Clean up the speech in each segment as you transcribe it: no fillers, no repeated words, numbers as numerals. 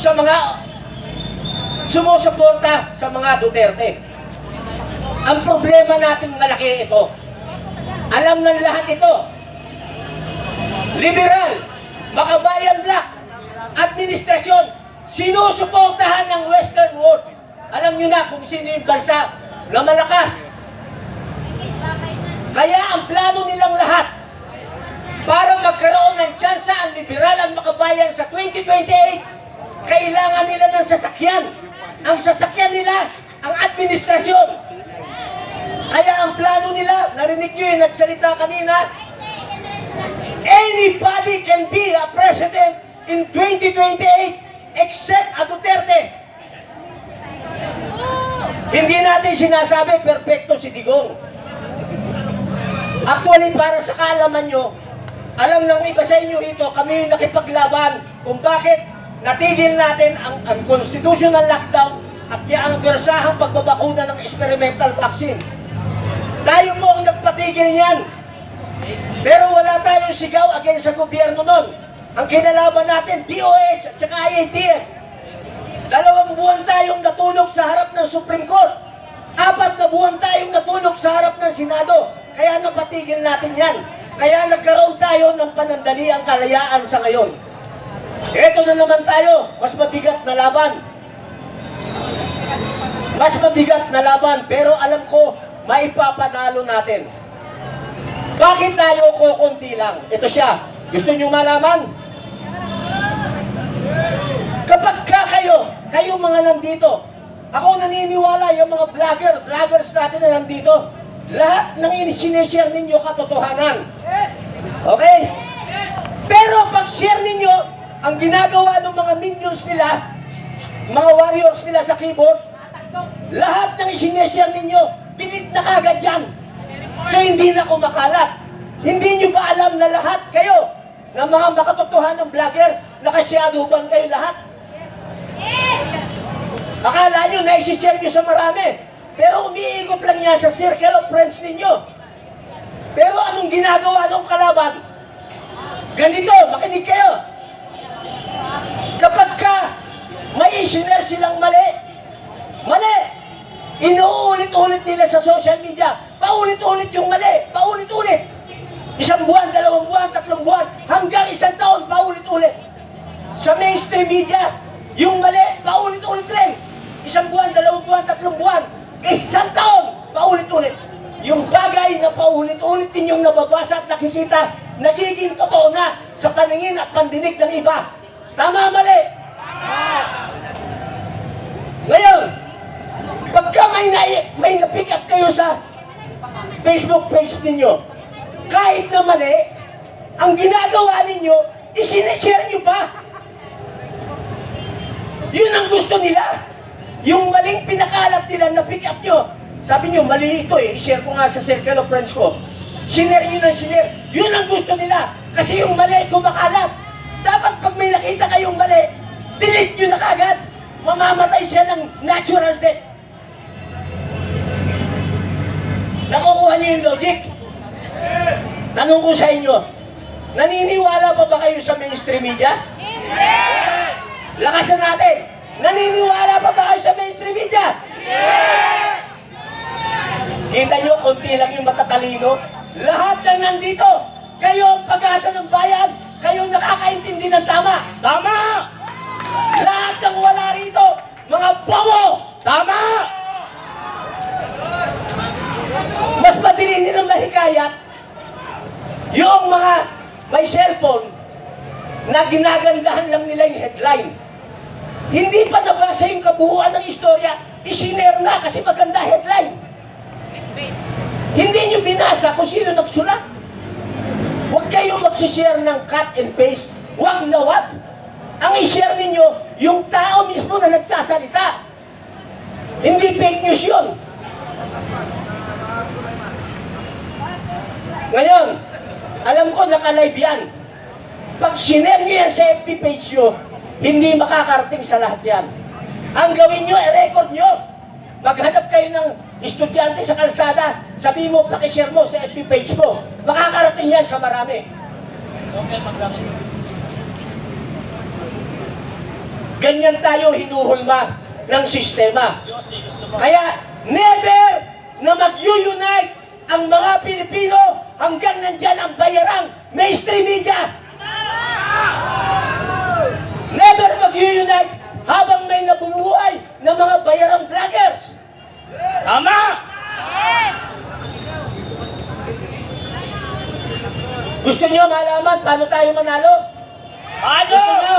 sa mga sumusuporta sa mga Duterte. Ang problema natin malaki ito. Alam ng lahat ito. Liberal, Makabayan Black, administrasyon, sinusuportahan ng Western world. Alam nyo na kung sino yung bansa na malakas. Kaya ang plano nilang lahat para magkaroon ng tsansa ang liberal at makabayan sa 2028, kailangan nila ng sasakyan. Ang sasakyan nila, ang administrasyon. Kaya ang plano nila, narinig nyo yung nagsalita kanina, anybody can be a president in 2028 except a Duterte. Hindi natin sinasabi perfecto si Digong. Actually, para sa kaalaman nyo, alam ng iba sa inyo rito, kami yung nakipaglaban kung bakit natigil natin ang constitutional lockdown at ang versahang pagbabakuna ng experimental vaccine. Tayo po ang nagpatigil niyan. Pero wala tayong sigaw against sa gobyerno nun. Ang kinalaban natin, DOH at saka IATF. 2 buwan tayong natulog sa harap ng Supreme Court. 4 na buwan tayong natulog sa harap ng Senado. Kaya napatigil natin yan. Kaya nagkaroon tayo ng panandaliang kalayaan sa ngayon. Ito na naman tayo, mas mabigat na laban. Mas mabigat na laban, pero alam ko, maipapanalo natin. Bakit tayo kukunti lang? Ito siya. Gusto nyo malaman? Kapag kayo mga nandito, ako naniniwala yung mga vloggers natin na nandito, lahat ng sinishare ninyo katotohanan. Okay? Pero pag share ninyo, ang ginagawa ng mga minions nila, mga warriors nila sa keyboard, lahat ng sinishare ninyo, delete na kagad yan. So hindi na kumakalat. Hindi nyo ba alam na lahat kayo, na mga makatotohanang vloggers, nakasyaduban kayo lahat? Akala nyo na isi-share nyo sa marami, pero umiikot lang niya sa circle of friends ninyo. Pero anong ginagawa ng kalaban? Ganito, makinig kayo. Kapag may i-share silang mali, inuulit-ulit nila sa social media, paulit-ulit yung mali, paulit-ulit. 1 buwan, 2 buwan, 3 buwan, hanggang 1 taon, paulit-ulit. Sa mainstream media, yung mali, paulit-ulit rin. 1 buwan, 2 buwan, 3 buwan, 1 taon, paulit-ulit. Yung bagay na paulit-ulit ninyong nababasa at nakikita, nagiging totoo na sa paningin at pandinig ng iba. Tama, mali? Ngayon, pagka may na-pick up kayo sa Facebook page ninyo, kahit na mali, ang ginagawa ninyo, isinishare nyo pa. Yun ang gusto nila. Yung maling pinakalat nila na pick up nyo. Sabi nyo, mali ito eh, i-share ko nga sa circle of friends ko. Sinare nyo ng sinare. Yun ang gusto nila. Kasi yung mali kumakalat. Dapat pag may nakita kayong mali, delete nyo na kagad. Mamamatay siya ng natural death. Nakukuha niyo yung logic? Tanong ko sa inyo, naniniwala pa ba kayo sa mainstream media? Hindi! Lakasan natin! Naniniwala pa ba kayo sa mainstream media? Hindi! Kita nyo, konti lang yung matatalino. Lahat lang nandito. Kayo ang pag-asa ng bayan. Kayo nakakaintindi ng tama. Tama! Lahat ng wala rito, mga bobo. Tama! Mas madali nilang mahikayat yung mga may cellphone na ginagandahan lang nila yung headline. Hindi pa nabasa yung kabuuan ng istorya, isinare na kasi maganda headline. Hindi nyo binasa kung sino nagsulat. Huwag kayong magsishare ng cut and paste. Huwag na huwag. Ang i-share ninyo, yung tao mismo na nagsasalita. Hindi fake news yun. Ngayon, alam ko naka-live yan. Pag sinare nyo yan sa FB page nyo, hindi makakarating sa lahat yan. Ang gawin nyo, i-record nyo. Maghanap kayo ng estudyante sa kalsada, sabi mo, pakishare mo sa FB page mo. Makakarating yan sa marami. Ganyan tayo hinuhulma ng sistema. Kaya never na mag-unite ang mga Pilipino hanggang nandyan ang bayarang mainstream media. Never mag-unite habang may nabubuhay ng mga bayarang vloggers. Tama! Gusto niyo malaman paano tayo manalo? Ano? Gusto niyo?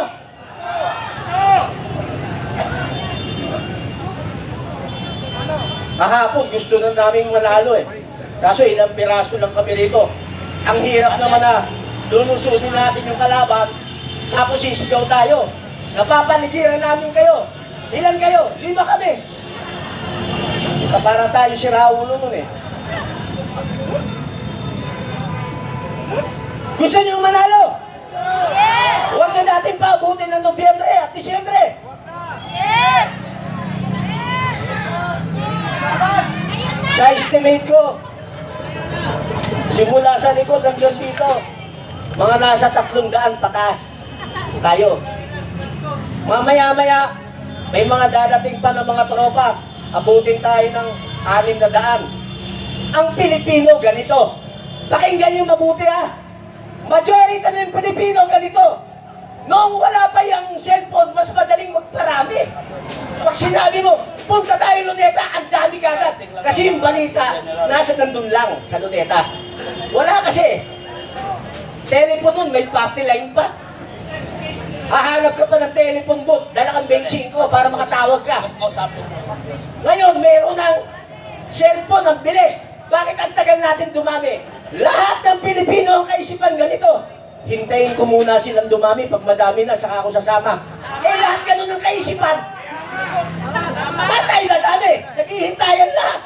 Kahapon gusto na naming manalo eh. Kaso ilang piraso lang kami rito. Ang hirap naman na lulusunin natin yung kalaban, tapos sisigaw tayo. Napapaligiran namin kayo. Ilan kayo? 5 kami. Para tayo si Raulo nun eh. Gusto niyo manalo? Yes! Huwag na natin paabutin ng Nobyembre at Disyembre. Yes! Sa estimate ko, simula sa likod hanggang dito, mga nasa 300 patas tayo. Mamaya-maya, may mga dadating pa ng mga tropa, abutin tayo ng 600. Ang Pilipino ganito. Pakinggan niyo mabuti ha. Majority ng Pilipino ganito. Noong wala pa yung cellphone, mas madaling magparami. Pag sinabi mo, punta tayo Luneta, ang dami kagad. Kasi yung balita, nasa nandun lang sa Luneta. Wala kasi. Telephone nun, may party line pa. Hahanap ka pa ng telephone booth, dala kang 25 para makatawag ka. Ngayon, mayroon ng cellphone, ang bilis. Bakit ang tagal natin dumami? Lahat ng Pilipino ang kaisipan ganito. Hintayin ko muna silang dumami, pag madami na, saka ako sasama. Eh, lahat ganun ang kaisipan. Patay na dami. Naghihintayan lahat.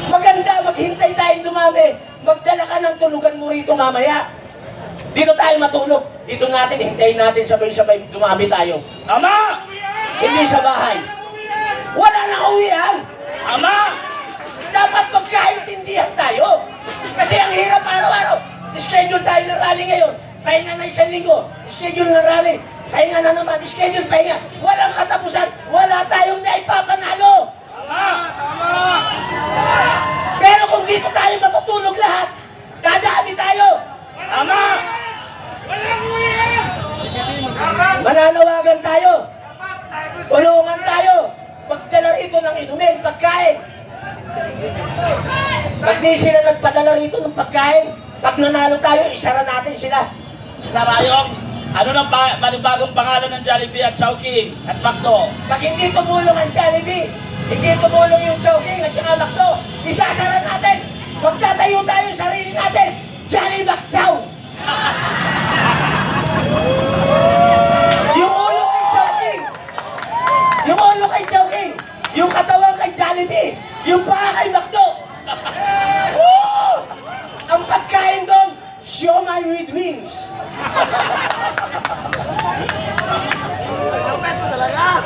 Maganda, maghintay tayong dumami. Magdala ka ng tulugan mo rito mamaya. Dito tayo matulog. Dito natin, hintayin natin sabay-sabay dumami tayo. Tama! Hindi sa bahay. Wala nang uwian. Tama! Dapat magkaintindihan tayo. Kasi ang hirap araw-araw. Schedule tayo ng rally ngayon. Pahinga na 1 linggo. Schedule ng rally. Pahinga na naman. Schedule, pahinga. Walang katapusan. Wala tayong naipapanalo. Tama! Pero kung dito tayo matutulog lahat, dadami tayo. Tama! Mananawagan tayo. Tulungan tayo. Pagdala rito ng inumin, pagkain. Pag di sila nagpadala rito ng pagkain, pag nanalo tayo, isara natin sila. Sa Rayong, ano nang panibagong pangalan ng Jollibee at Chowking at McDo? Pag hindi tumulong ang Jollibee, hindi tumulong yung Chowking at saka McDo, isasara natin. Magtatayo tayo sa sarili natin. Jolly McChow. Yung ulo kay Chowking. Yung ulo kay Chowking. Yung katawan kay Jollibee. Yung paa kay McDo. Woo! Ang pagkain doon, siomai with wings.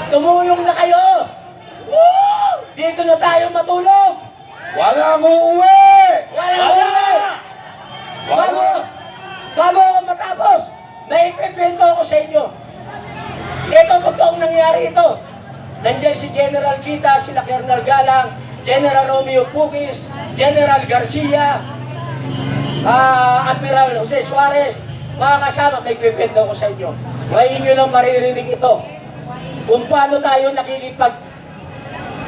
Tumulong na kayo. Woo! Dito na tayo matulog. Walang uuwi! Walang uwi. Bago ako matapos, may ikikwento ako sa inyo. Ito, totoong nangyari ito. Nandiyan si General Kita, sila Colonel Galang, General Romeo Pugis, General Garcia, Admiral Jose Suarez, mga kasama, may ikikwento ako sa inyo. Ngayon nyo lang maririnig ito. Kung paano tayo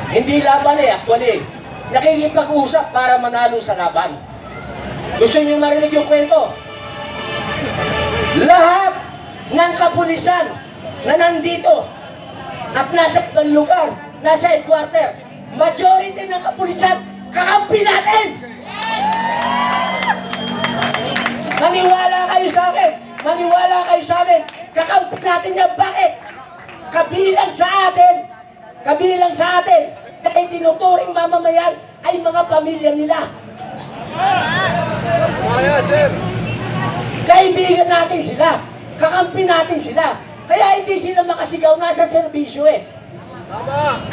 hindi laban actually, nakikipag-usap para manalo sa laban. Gusto niyo marinig yung kwento? Lahat ng kapulisan na nandito at nasa lugar, nasa headquarter, majority ng kapulisan, kakampi natin! Maniwala kayo sa akin, maniwala kayo sa amin, kakampi natin yan. Bakit? Kabilang sa atin, dahil tinuturing mamamayan ay mga pamilya nila. Kaibigan natin sila, kakampi natin sila. Kaya hindi sila makasigaw, nasa serbisyo eh.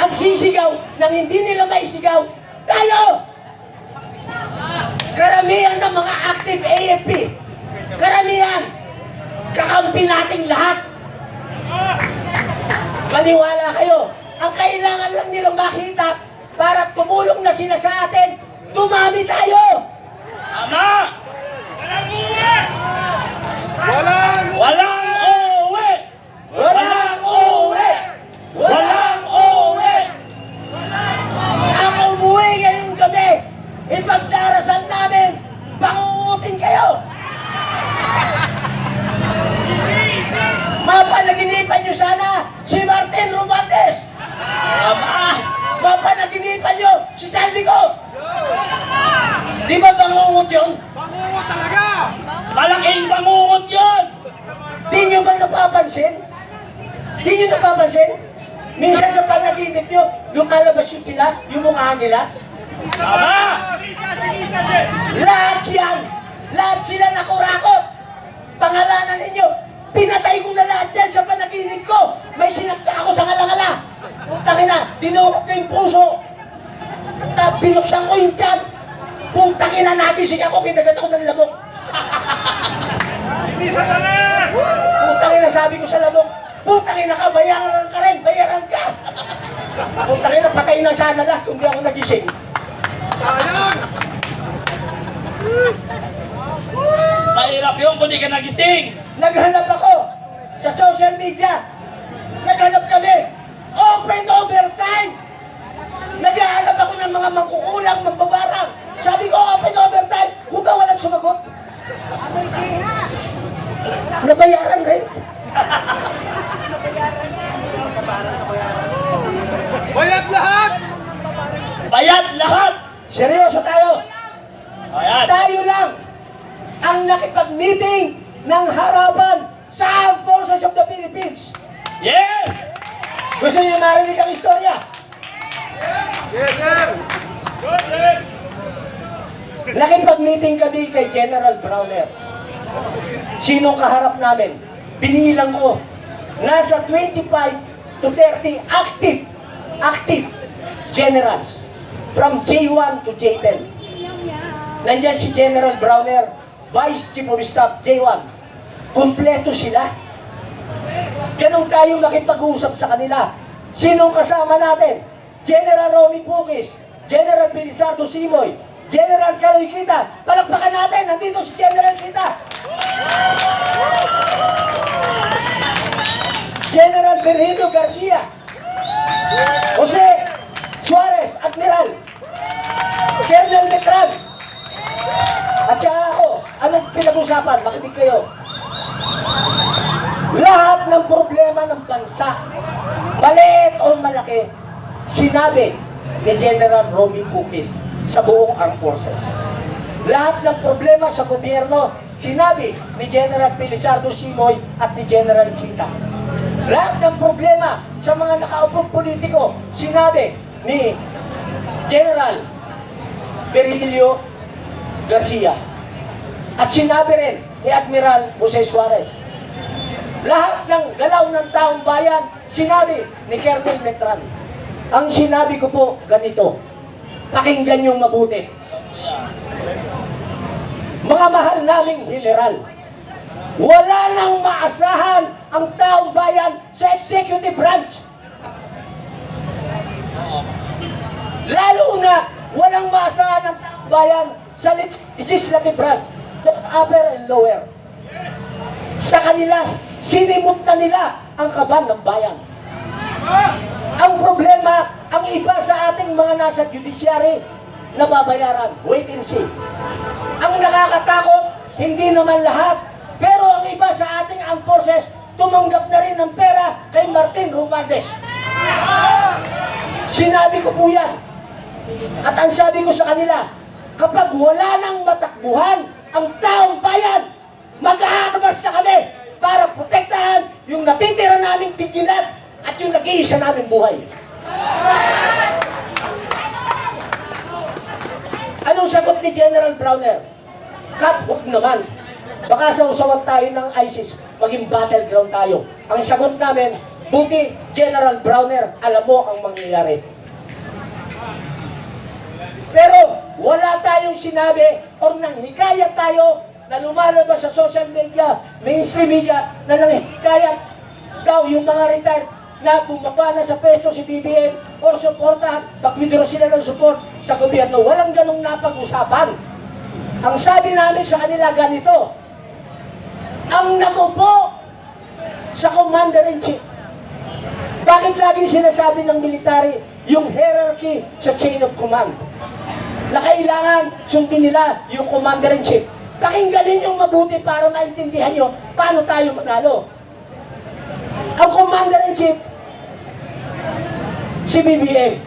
Ang sisigaw nang hindi nila maisigaw, tayo! Karamihan ng mga active AFP, karamihan, kakampi nating lahat. Maniwala kayo. Ang kailangan lang nilang makita para tumulong na sila sa atin, dumami tayo. Tama! Walang Walang uuwi! Walang uuwi! Walang uuwi! Ang umuwi ngayong gabi, ipagdarasal namin, pangungutin kayo! Mapanaginipan nyo sana si Martin Romualdez! Tama! Mapanaginipan nyo si Saldico! Di ba bangungot yun? bangungo talaga! Malaking bangungot yun! Di nyo ba napapansin? Di nyo napapansin? Minsan sa panaginip nyo, lumalabas yun sila, yung mukha nila. Tama! Lahat yan! Lahat sila nakurakot! Pangalanan ninyo, pinatay ko na lahat yan sa panaginip ko! May sinaksa ako sa ngalangala! Putang ina, dinukot ko yung puso! Binuksan ko yung tiyan! Putang ina, nagising ako, kinagat ako ng lamok! Putang ina, sabi ko sa lamok, putang ina ka, bayaran ka rin, bayaran ka! Putang ina, patay na sana lahat kung di ako nagising. Sayang! Mahirap yun kung di ka nagising! Naghanap ako sa social media. Naghanap kami. Open overtime. Naghahanap ako ng mga mangkukulang, mambabarang. Sabi ko, open overtime. Huwag walang sumagot. Nabayaran rin. Bayad lahat! Bayad lahat! Seryoso tayo. Ayan! Tayo lang ang nakipag-meeting ng harapan sa Armed Forces of the Philippines. Yes! Gusto niyo marinig ang istorya? Yes, sir! Nakipag-meeting kami kay General Browner. Sinong kaharap namin? Binilang ko. Nasa 25 to 30 active generals from J1 to J10. Nandiyan si General Browner, Vice Chief of Staff, J1. Kompleto sila. Ganun tayong nakipag-usap sa kanila. Sinong kasama natin? General Romy Pukis, General Pilisardo Simoy, General Kaloy Kita. Palakpakan natin, nandito si General Kita. General Virgilio Garcia, Jose Suarez, Admiral, Colonel Metran, at saka ako. Anong pinag-usapan? Makinig kayo. Lahat ng problema ng bansa, maliit o malaki, sinabi ni General Romy Pukis sa buong Armed Forces. Lahat ng problema sa gobyerno, sinabi ni General Pilisardo Simoy at ni General Kita. Lahat ng problema sa mga nakaupong politiko, sinabi ni General Virgilio Garcia. At sinabi rin ni Admiral Jose Suarez. Lahat ng galaw ng taong bayan, sinabi ni Colonel Metran. Ang sinabi ko po ganito, pakinggan niyong mabuti. Mga mahal naming general, wala nang maasahan ang taong bayan sa executive branch. Lalo na walang maasahan ang taong bayan sa legislative branch, both upper and lower. Sa kanila, sinimot na nila ang kaban ng bayan. Ang problema, ang iba sa ating mga nasa judiciary, nababayaran. Wait and see. Ang nakakatakot, hindi naman lahat, pero ang iba sa ating armed forces, tumanggap na rin ng pera kay Martin Romualdez. Sinabi ko po yan. At ang sabi ko sa kanila, kapag wala nang matakbuhan ang taong bayan, mag-aarmas na kami para protektahan yung natitira naming dignidad at yung nag-iisa naming buhay. Anong sagot ni General Browner? Cut hook naman. Baka sausawan tayo ng ISIS, maging battleground tayo. Ang sagot namin, buti General Browner, alam mo ang mangyayari. Pero wala tayong sinabi o nanghikayat tayo na lumalabas sa social media, mainstream media, na nanghikayat daw yung mga retired na bumaba na sa pesto si BBM or suportahan, pag-withdraw sila ng support sa gobyerno. Walang ganong napag-usapan. Ang sabi namin sa kanila ganito, ang nagupo sa Commander-in-Chief. Bakit laging sinasabi ng military yung hierarchy sa chain of command? Na kailangan sundin nila yung Commander-in-Chief. Pakinggan yung mabuti para maintindihan nyo paano tayo manalo. Ang Commander-in-Chief, si BBM.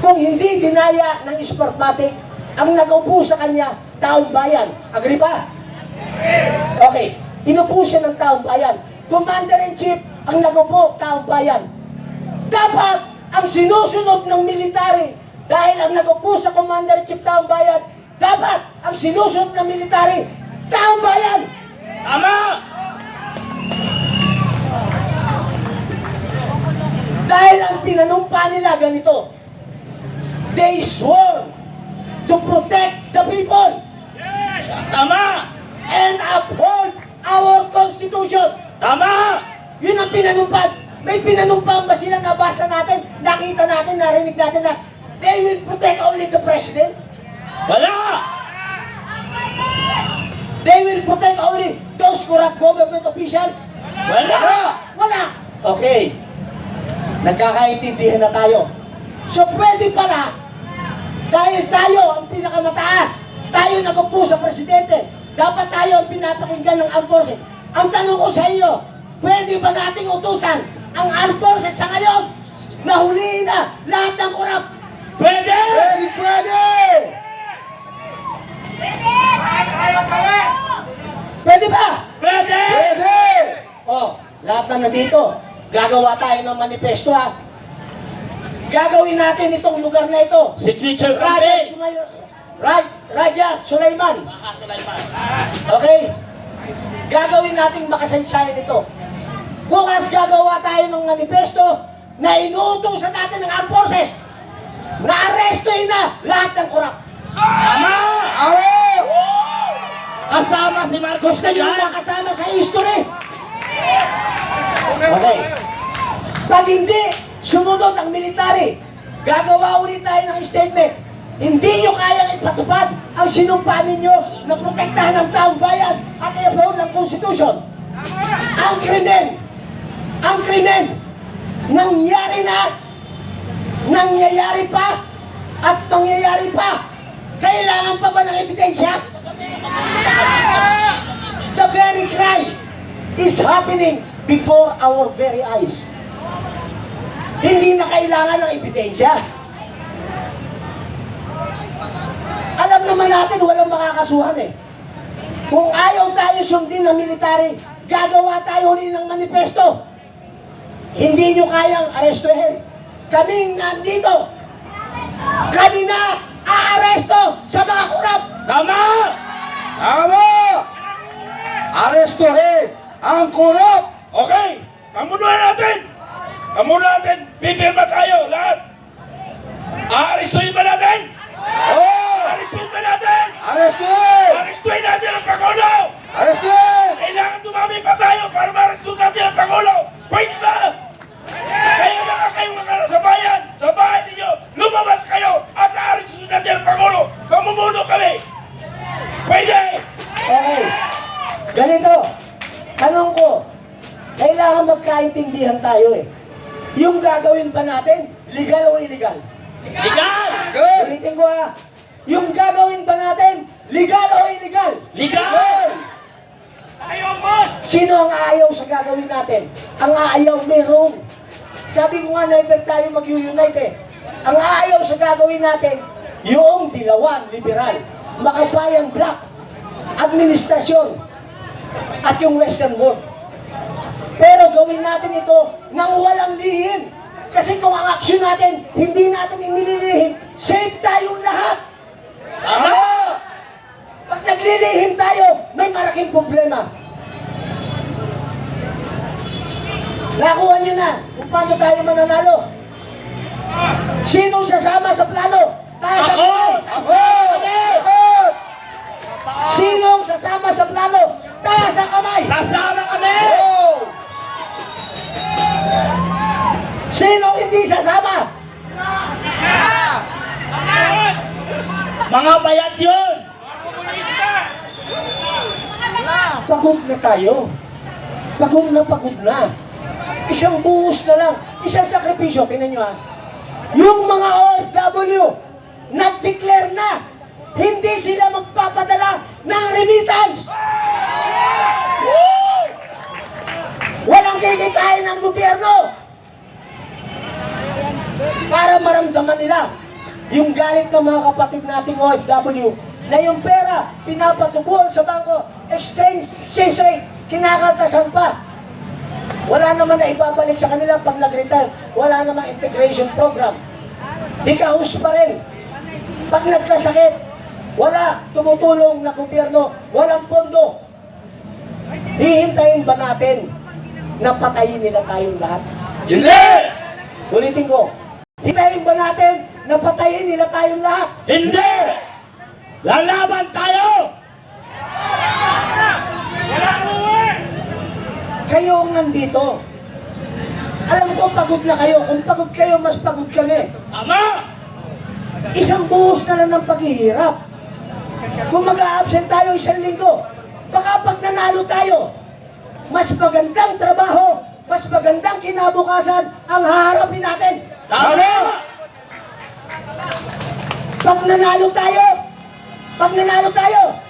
Kung hindi dinaya ng Smartmatic, ang nag-upo sa kanya, taong bayan. Agree ba? Okay. Inupo siya ng taong bayan. Commander-in-Chief, ang nag-upo, taong bayan. Dapat, ang sinusunod ng military, dahil ang nag-upo sa Commander-in-Chief, taong bayan, dapat, ang sinusunod ng military, taong bayan. Tama! Dahil ang pinanumpa nila ganito, they swore to protect the people Tama! and uphold our Constitution. Tama! Yun ang pinanumpa. May pinanumpa ba sila, nabasa natin, nakita natin, narinig natin na they will protect only the president? Wala! They will protect only those corrupt government officials? Wala! Wala! Okay. Nagkakaintindihan na tayo. So pwede pala, dahil tayo ang pinakamataas, tayo nag-upo sa presidente, dapat tayo ang pinapakinggan ng armed forces. Ang tanong ko sa inyo, pwede ba nating utusan ang armed forces sa ngayon na huliin na lahat ng corrupt? Pwede! Pwede, pwede! Pwede ba? Pwede! Pwede! Oh, lahat na nandito, gagawa tayo ng manifesto ha. Gagawin natin itong lugar na ito. Signature Raja campaign! Raja Sulaiman. Okay? Gagawin nating makasaysayan ito. Bukas gagawa tayo ng manifesto na inuutosan natin ng armed forces na arestuhin na lahat ng korap. Tama! Awe! Kasama si Marcos Gusto nyo yan! ba kasama sa history? Okay. Pag hindi sumunod ang military, gagawa ulit tayo ng statement. Hindi nyo kayang ipatupad ang sinumpa ninyo na protektahan ng taong bayan at i-uphold ng Constitution. Ang krimen, nangyari na, nangyayari pa, at mangyayari pa. Kailangan pa ba ng ebidensya? The very crime is happening before our very eyes. Hindi na kailangan ng ebidensya. Alam naman natin, walang makakasuhan eh. Kung ayaw tayo sundin ng military, gagawa tayo ulit ng manifesto. Hindi nyo kayang arestuhin. Kaming nandito, kami na aaresto sa mga kurap. Tama! Tama! Arestuhin ang korap! Okay! Kamunuhan natin! Kamunuhan natin! Pipirma tayo lahat! Aarestuhin ba natin? Oh! Aarestuhin ba natin? Arestuhin! Aarestuhin natin ang Pangulo! Arestuhin! Kailangan dumami pa tayo para ma-arrestuhin natin ang Pangulo! Pwede ba? Kayo mga nasa bayan, sa bahay ninyo, lumabas kayo at aarestuhin natin ang Pangulo! Mamumuno kami! Pwede! Okay. Ganito, tanong ko, kailangan magkaintindihan tayo eh. Yung gagawin ba natin, legal o illegal? Legal! Good! Ulitin ko ha, yung gagawin ba natin, legal o illegal? Legal! Sino ang aayaw sa gagawin natin? Ang aayaw meron. Sabi ko nga, never tayo mag-unite eh. Ang aayaw sa gagawin natin, yung Dilawan, liberal, Makabayan, black, administrasyon, at yung Western world. Pero gawin natin ito nang walang lihim. Kasi kung ang aksyon natin, hindi natin inililihim, safe tayong lahat. Tama! Pag naglilihim tayo, may malaking problema. Nakuha nyo na kung paano tayo mananalo. Sinong sasama sa plano? Tayo sa Ako! kamay. Ako! Ako! Sinong sasama sa plano? Tayo sa kamay. Sasama kami! Oh! sasama. Mga bayat yun! Pagod na tayo. Pagod na. Isang buhos na lang. Isang sakripisyo. Tingnan nyo ha. Yung mga OFW, nag-declare na, hindi sila magpapadala ng remittance. Walang kikitain ng gobyerno. Para maramdaman nila yung galit ng mga kapatid nating OFW na yung pera pinapatubuhan sa bangko, exchange rate, kinakaltasan pa. Wala naman na ibabalik sa kanila pag nag-retire. Wala namang integration program. Hikahus pa rin. Pag nagkasakit, wala tumutulong na gobyerno, walang pondo. Hihintayin ba natin na patayin nila tayong lahat? Hindi! Ulitin ko, hintayin ba natin na patayin nila tayong lahat? Hindi! Lalaban tayo! Kayo ang nandito. Alam ko pagod na kayo. Kung pagod kayo, mas pagod kami. Tama! Isang buhos na lang ng paghihirap. Kung mag-a-absent tayo isang linggo, baka pag nanalo tayo, mas magandang trabaho, mas magandang kinabukasan ang haharapin natin. Tama! Pag nanalo tayo,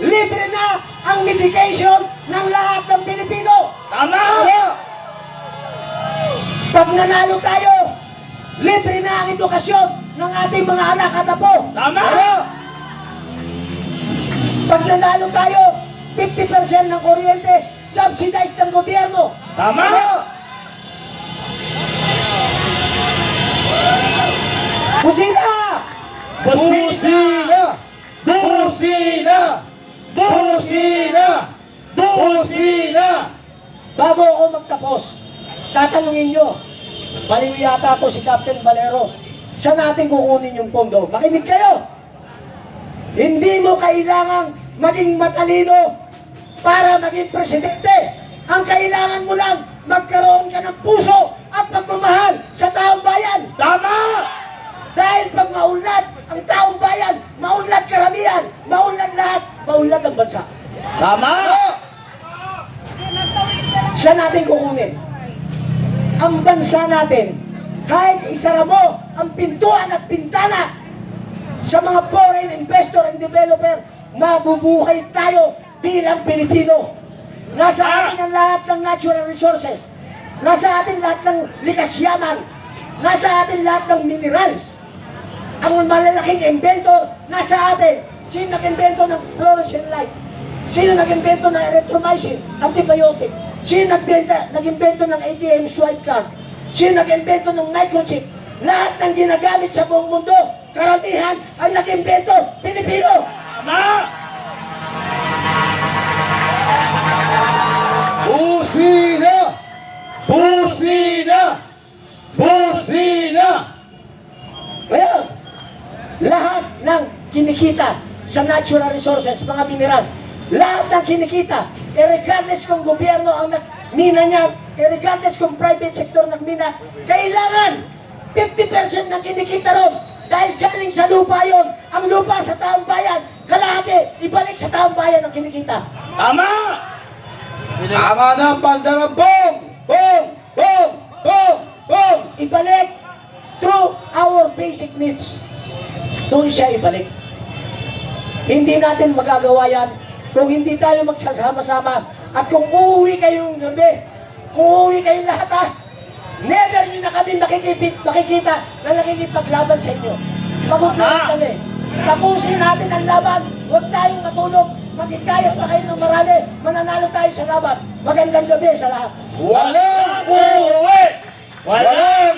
libre na ang medication ng lahat ng Pilipino. Tama! Pag nanalo tayo, libre na ang edukasyon ng ating mga anak at apo. Tama! Pag nanalo tayo, 50% ng kuryente subsidized ng gobyerno. Tama! Busina! Busina! Busina! Busina! Busina! Bago ako magtapos, tatanungin nyo, mali yata to si Captain Valeros, saan natin kukunin yung pondo? Makinig kayo! Hindi mo kailangang maging matalino para maging presidente. Ang kailangan mo lang, magkaroon ka ng puso at pagmamahal sa taong bayan. Tama! Dahil pag maunlad ang taong bayan, maunlad karamihan, maunlad lahat, maunlad ang bansa. Tama! Siya natin kukunin. Ang bansa natin, kahit isara mo ang pintuan at bintana sa mga foreign investor and developer, mabubuhay tayo bilang Pilipino. Nasa atin ang lahat ng natural resources. Nasa atin lahat ng likas yaman. Nasa atin lahat ng minerals. Ang malalaking inventor, nasa atin. Sino nag-invento ng fluorescent light? Sino nag-invento ng erythromycin, antibiotic? Sino nag-invento ng ATM swipe card? Sino nag-invento ng microchip? Lahat ng ginagamit sa buong mundo, karamihan ang nag-invento, Pilipino. Tama! Busina! Busina! Busina! Ngayon, lahat ng kinikita sa natural resources, mga minerals, lahat ng kinikita, regardless kung gobyerno ang nagmina niyan, regardless kung private sector nagmina, kailangan 50% ng kinikita ron dahil galing sa lupa yon, ang lupa sa taong bayan, kalahati, ibalik sa taong bayan ang kinikita. Tama! Tama na ang bandarang bong! Bong! Bong! Bong! Bong! Ibalik through our basic needs. Doon siya ibalik. Hindi natin magagawa yan kung hindi tayo magsasama-sama at kung uuwi kayong gabi, kung uuwi kayong lahat never nyo na kami makikita na nakikipaglaban sa inyo. Pagod na rin kami. Tapusin natin ang laban, huwag tayong matulog, magkikayat pa kayo ng marami, mananalo tayo sa laban. Magandang gabi sa lahat. Walang uuwi! Walang